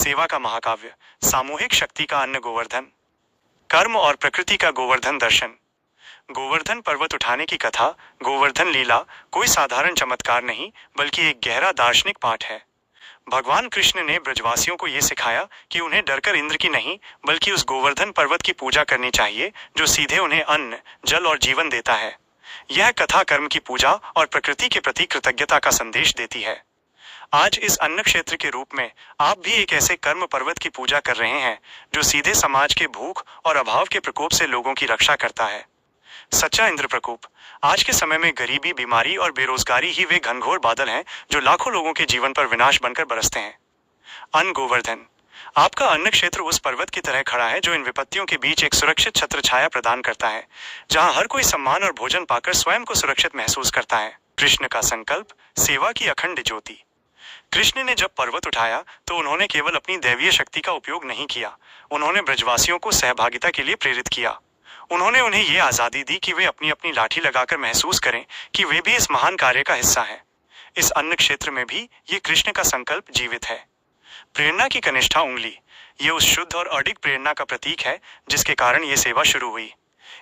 सेवा का महाकाव्य, सामूहिक शक्ति का अन्न गोवर्धन, कर्म और प्रकृति का गोवर्धन दर्शन। गोवर्धन पर्वत उठाने की कथा, गोवर्धन लीला कोई साधारण चमत्कार नहीं बल्कि एक गहरा दार्शनिक पाठ है। भगवान कृष्ण ने ब्रजवासियों को यह सिखाया कि उन्हें डरकर इंद्र की नहीं बल्कि उस गोवर्धन पर्वत की पूजा करनी चाहिए जो सीधे उन्हें अन्न, जल और जीवन देता है। यह कथा कर्म की पूजा और प्रकृति के प्रति कृतज्ञता का संदेश देती है। आज इस अन्न क्षेत्र के रूप में आप भी एक ऐसे कर्म पर्वत की पूजा कर रहे हैं जो सीधे समाज के भूख और अभाव के प्रकोप से लोगों की रक्षा करता है। सच्चा इंद्र प्रकोप। आज के समय में गरीबी, बीमारी और बेरोजगारी ही वे घनघोर बादल हैं जो लाखों लोगों के जीवन पर विनाश बनकर बरसते हैं। अन्न गोवर्धन। आपका अन्न क्षेत्र उस पर्वत की तरह खड़ा है जो इन विपत्तियों के बीच एक सुरक्षित छत्र छाया प्रदान करता है, जहां हर कोई सम्मान और भोजन पाकर स्वयं को सुरक्षित महसूस करता है। कृष्ण का संकल्प, सेवा की अखंड ज्योति। कृष्ण ने जब पर्वत उठाया तो उन्होंने केवल अपनी दैवीय शक्ति का उपयोग नहीं किया, उन्होंने ब्रजवासियों को सहभागिता के लिए प्रेरित किया। उन्होंने उन्हें यह आजादी दी कि वे अपनी अपनी लाठी लगाकर महसूस करें कि वे भी इस महान कार्य का हिस्सा हैं। इस अन्न क्षेत्र में भी ये कृष्ण का संकल्प जीवित है। प्रेरणा की कनिष्ठा उंगली। ये उस शुद्ध और अडिग प्रेरणा का प्रतीक है जिसके कारण ये सेवा शुरू हुई।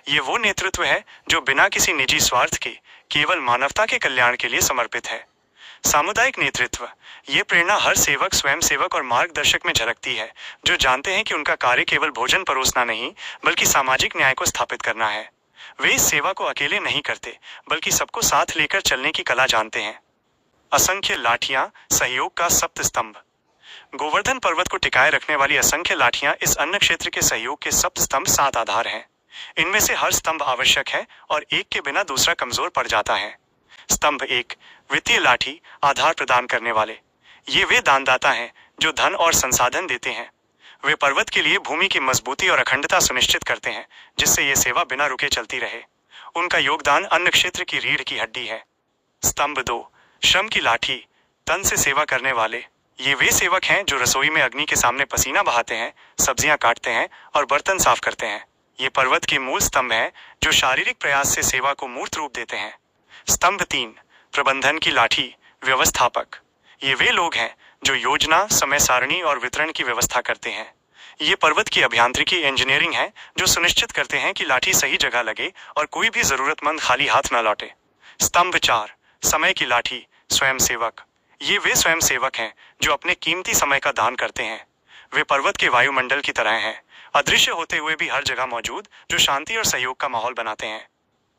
ये वो नेतृत्व है जो बिना किसी निजी स्वार्थ के केवल मानवता के कल्याण के लिए समर्पित है। सामुदायिक नेतृत्व। ये प्रेरणा हर सेवक, स्वयं सेवक और मार्गदर्शक में झलकती है, जो जानते हैं कि उनका कार्य केवल भोजन परोसना नहीं बल्कि सामाजिक न्याय को स्थापित करना है। वे इस सेवा को अकेले नहीं करते बल्कि सबको साथ लेकर चलने की कला जानते हैं। असंख्य लाठियां, सहयोग का सप्त स्तंभ। गोवर्धन पर्वत को टिकाए रखने वाली असंख्य लाठियां इस अन्न क्षेत्र के सहयोग के सप्त स्तंभ, 7 आधार हैं। इनमें से हर स्तंभ आवश्यक है और एक के बिना दूसरा कमजोर पड़ जाता है। स्तंभ 1, वित्तीय लाठी, आधार प्रदान करने वाले। ये वे दानदाता हैं जो धन और संसाधन देते हैं। वे पर्वत के लिए भूमि की मजबूती और अखंडता सुनिश्चित करते हैं, जिससे ये सेवा बिना रुके चलती रहे। उनका योगदान अन्न क्षेत्र की रीढ़ की हड्डी है। स्तंभ 2, श्रम की लाठी, तन से सेवा करने वाले। ये वे सेवक हैं जो रसोई में अग्नि के सामने पसीना बहाते हैं, सब्जियां काटते हैं और बर्तन साफ करते हैं। ये पर्वत के मूल स्तंभ हैं जो शारीरिक प्रयास से सेवा को मूर्त रूप देते हैं। स्तंभ 3, प्रबंधन की लाठी, व्यवस्थापक। ये वे लोग हैं जो योजना, समय सारणी और वितरण की व्यवस्था करते हैं। ये पर्वत की अभियांत्रिकी, इंजीनियरिंग है जो सुनिश्चित करते हैं कि लाठी सही जगह लगे और कोई भी जरूरतमंद खाली हाथ न लौटे। स्तंभ 4, समय की लाठी, स्वयं सेवक। ये वे स्वयं सेवक हैं जो अपने कीमती समय का दान करते हैं। वे पर्वत के वायुमंडल की तरह हैं, अदृश्य होते हुए भी हर जगह मौजूद, जो शांति और सहयोग का माहौल बनाते हैं।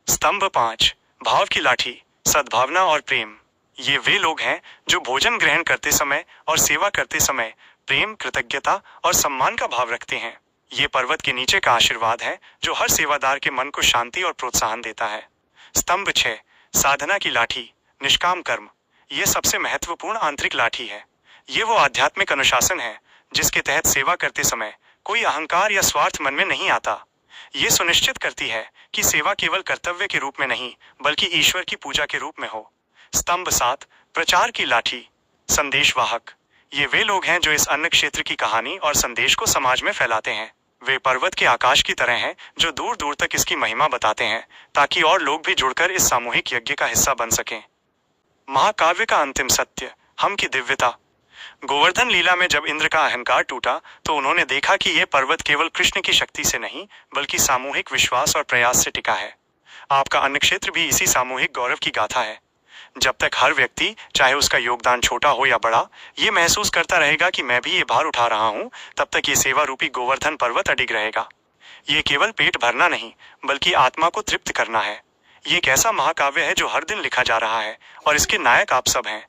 स्तंभ 5, भाव की लाठी, सद्भावना और प्रेम। ये वे लोग हैं जो भोजन ग्रहण करते समय और सेवा करते समय प्रेम, कृतज्ञता और सम्मान का भाव रखते हैं। ये पर्वत के नीचे का आशीर्वाद है जो हर सेवादार के मन को शांति और प्रोत्साहन देता है। स्तंभ 6, साधना की लाठी, निष्काम कर्म। ये सबसे महत्वपूर्ण आंतरिक लाठी है। ये वो आध्यात्मिक अनुशासन है जिसके तहत सेवा करते समय कोई अहंकार या स्वार्थ मन में नहीं आता। ये सुनिश्चित करती है कि सेवा केवल कर्तव्य के रूप में नहीं बल्कि ईश्वर की पूजा के रूप में हो। स्तंभ 7, प्रचार की लाठी, संदेशवाहक। ये वे लोग हैं जो इस अन्न क्षेत्र की कहानी और संदेश को समाज में फैलाते हैं। वे पर्वत के आकाश की तरह हैं जो दूर दूर तक इसकी महिमा बताते हैं ताकि और लोग भी जुड़कर इस सामूहिक यज्ञ का हिस्सा बन सकें। महाकाव्य का अंतिम सत्य, हम की दिव्यता। गोवर्धन लीला में जब इंद्र का अहंकार टूटा तो उन्होंने देखा कि यह पर्वत केवल कृष्ण की शक्ति से नहीं बल्कि सामूहिक विश्वास और प्रयास से टिका है। आपका अन्न क्षेत्र भी इसी सामूहिक गौरव की गाथा है। जब तक हर व्यक्ति, चाहे उसका योगदान छोटा हो या बड़ा, ये महसूस करता रहेगा कि मैं भी ये भार उठा रहा हूँ, तब तक ये सेवा रूपी गोवर्धन पर्वत अडिग रहेगा। ये केवल पेट भरना नहीं बल्कि आत्मा को तृप्त करना है। ये एक ऐसा महाकाव्य है जो हर दिन लिखा जा रहा है और इसके नायक आप सब हैं।